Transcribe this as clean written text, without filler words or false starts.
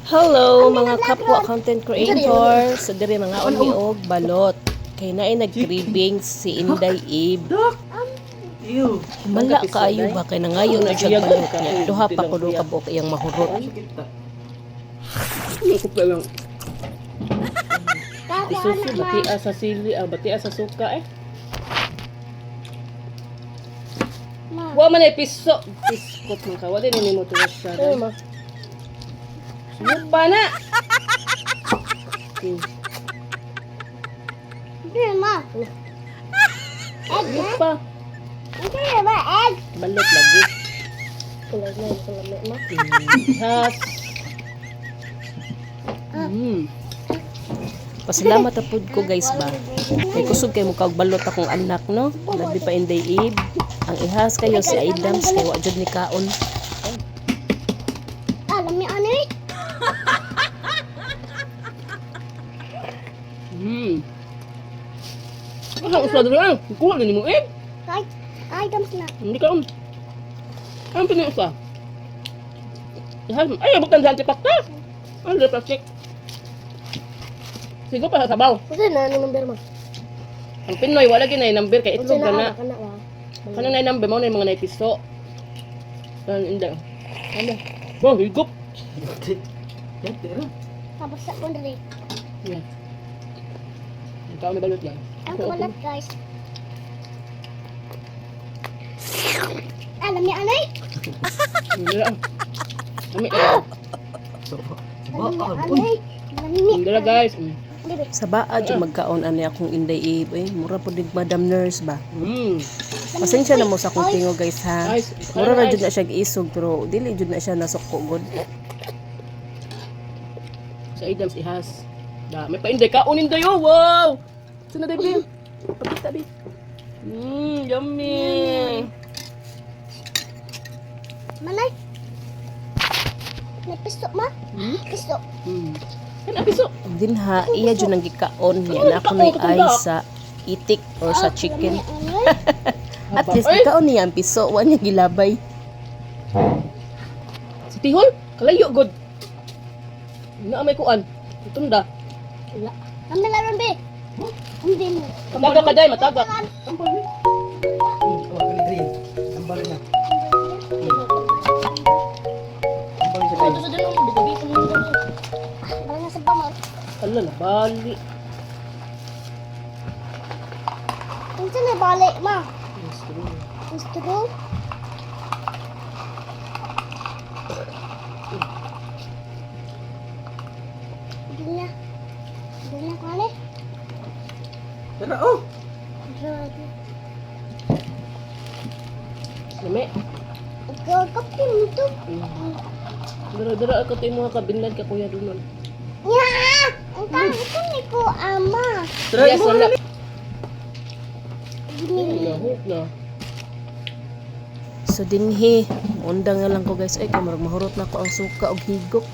Hello mga kapwa content creator. So dire mga uni og balot. Kay naay nag-cravings si Inday Ib. Himala kaayo ba kay nangayo na siya balot niya. Duha pa ko do ka buok iyang mahurot. Ako pa lang. Isusi, batia sa sili, batia sa suka eh. Wa man ay piso. Piskot man ka. Wa din ni mo tuwas siya. Lupa na! Hindi ma. Lupa. Hindi ma egg. Balot lagi. Kulay na ma. Has. Pasalamat na pud ko guys ba. Kay kusog kay mo kag balot akong anak no. Labi pa Inday Ib. Ang ihas kayo si Idams kay wa jud ni kaon. Alam niyo ano eh? Ang usad rin. Kuha na ni mo eh. Kahit items na. Hindi ka Ang pinusa. Ay, bukan sa antipakta. Ano na plastic? Sigo pa sa sabaw. Kasi na ano number mo? Ang Pinoy, wala ginay number kay itlog ka na. Kana wa. Kanang na number mo na yung mga naipiso. Hindi. Ano? Oh, higop. Tapos sa kundri. Yan. Ikaw may balot yan. Ang kawalat guys. Alam niyo ano eh? Hindi lang. Kami. Alam niyo ano eh? Alam niyo. Hindi lang guys. Sa baad yung magkaon ani akong Inday Ib. Mura pud dig Madam Nurse ba. Pasensya na mo sa akong tingo guys ha. Mura ra jud na siya giisog pero dili jud na siya nasukko god. Sa Idams ihas. May pa-inday ka. Uninday oh. Wow! Saan na David? Pagkita David. Yummy! Manay. May pisto ma? Pisto. Kan apiso. Dinha iya jud nang gikaon niya na ako ni ay sa itik or sa chicken. At least gikaon niya ang piso wa niya gilabay. Si Tihol, kalayo god. Ina may kuan. Itunda. Wala. Ang meron be. Hindi mo. Matagak ka day, matagak. Ito sa dinong bigo-bigo mo daw. Bala na sa pamang. Ala na bali. Kung saan na balik ma? Gusto ko? Hindi na. Hindi na kali. Tara oh. Grabe. Lami. Gagapin mo to. Dara ako tayo mga kabinlan ka kuya dunon. Ya! Ang ito ni ko ama. Yes, wala. Gini. Na. So dinhi undang na lang ko guys ay kay mahurot na ko ang suka og higop.